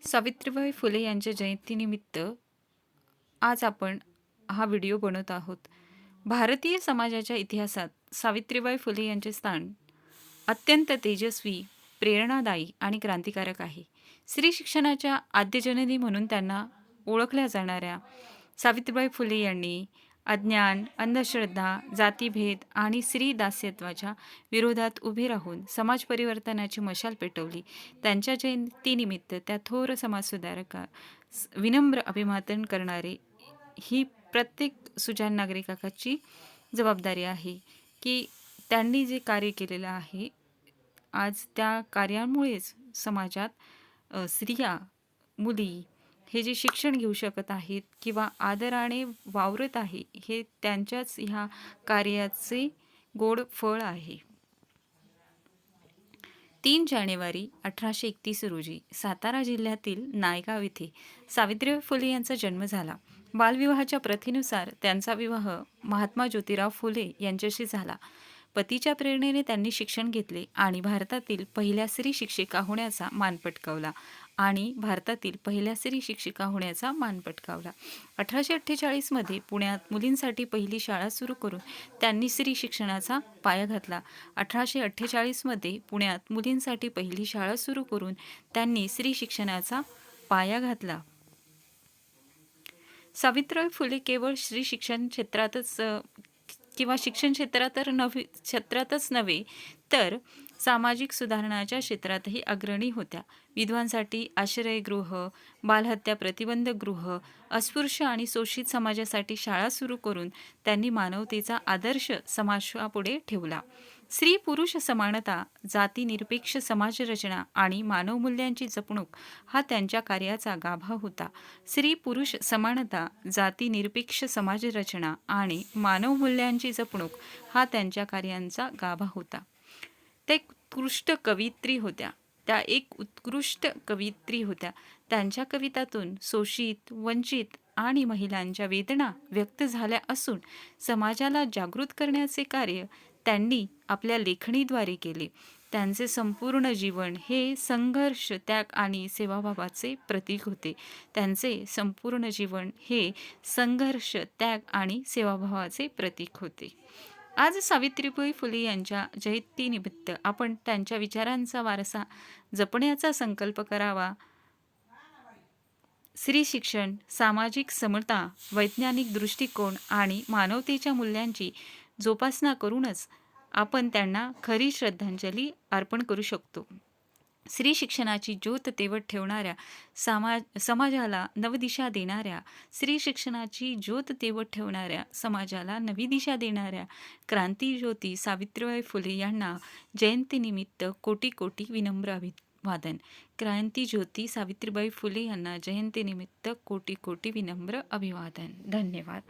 सावित्रीबाई फुले यांच्या जयंतीनिमित्त आज आपण हा व्हिडिओ बनवत आहोत. भारतीय समाजाच्या इतिहासात सावित्रीबाई फुले यांचे स्थान अत्यंत तेजस्वी, प्रेरणादायी आणि क्रांतिकारक आहे. स्त्री शिक्षणाच्या आद्यजननी म्हणून त्यांना ओळखल्या जाणाऱ्या सावित्रीबाई फुले यांनी अज्ञान, अंधश्रद्धा, जातीभेद आणि स्त्री दास्यत्वाच्या विरोधात उभे राहून समाज परिवर्तनाची मशाल पेटवली. त्यांच्या जयंतीनिमित्त त्या थोर समाजसुधारका विनम्र अभिवादन करणारे ही प्रत्येक सुजाण नागरिकाची जबाबदारी आहे की त्यांनी जे कार्य केलेलं आहे, आज त्या कार्यामुळेच समाजात स्त्रिया, मुली हे जे शिक्षण घेऊ शकत आहेत किंवा आदराने वावरत आहे, हे त्यांच्याच ह्या कार्याचे गोड फळ आहे. 3 जानेवारी 1831 रोजी सातारा जिल्ह्यातील नायगाव येथे सावित्रीबाई फुले यांचा जन्म झाला. बालविवाहाच्या प्रथेनुसार त्यांचा विवाह महात्मा ज्योतिराव फुले यांच्याशी झाला. पतीच्या प्रेरणेने त्यांनी शिक्षण घेतले आणि भारतातील पहिल्या स्त्री शिक्षिका होण्याचा मान पटकावला. 1848 मध्ये पुण्यात मुलींसाठी पहिली शाळा सुरू करून त्यांनी स्त्री शिक्षणाचा पाया घातला. 1848 मध्ये पुण्यात मुलींसाठी पहिली शाळा सुरू करून त्यांनी स्त्री शिक्षणाचा पाया घातला. सावित्रीबाई फुले केवळ स्त्री शिक्षण क्षेत्रातच किंवा शिक्षण क्षेत्रातच नव्हे तर सामाजिक सुधारणाच्या क्षेत्रातही अग्रणी होत्या. विधवांसाठी आश्रयगृह, बालहत्या प्रतिबंधक गृह, अस्पृश्य आणि शोषित समाजासाठी शाळा सुरू करून त्यांनी मानवतेचा आदर्श समाजापुढे ठेवला. स्त्री पुरुष समानता, जातीनिरपेक्ष समाजरचना आणि मानवमूल्यांची जपणूक हा त्यांच्या कार्याचा गाभा होता. स्त्री पुरुष समानता, जातीनिरपेक्ष समाजरचना आणि मानवमूल्यांची जपणूक हा त्यांच्या कार्यांचा गाभा होता. त्या एक उत्कृष्ट कवयित्री होत्या. त्यांच्या कवितातून शोषित, वंचित आणि महिलांच्या वेदना व्यक्त झाल्या असून समाजाला जागृत करण्याचे कार्य त्यांनी आपल्या लेखणीद्वारे केले. त्यांचे संपूर्ण जीवन हे संघर्ष, त्याग आणि सेवाभावाचे प्रतीक होते. आज सावित्रीबाई फुले यांच्या जयंतीनिमित्त आपण त्यांच्या विचारांचा वारसा जपण्याचा संकल्प करावा. स्त्री शिक्षण, सामाजिक समता, वैज्ञानिक दृष्टिकोन आणि मानवतेच्या मूल्यांची जोपासना करूनच आपण त्यांना खरी श्रद्धांजली अर्पण करू शकतो. स्त्री शिक्षणाची ज्योत तेवत ठेवणाऱ्या, समाजाला नवदिशा देणाऱ्या क्रांतीज्योती सावित्रीबाई फुले यांना जयंतीनिमित्त कोटी कोटी विनम्र अभिवादन. क्रांतीज्योती सावित्रीबाई फुले यांना जयंतीनिमित्त कोटी कोटी विनम्र अभिवादन. धन्यवाद.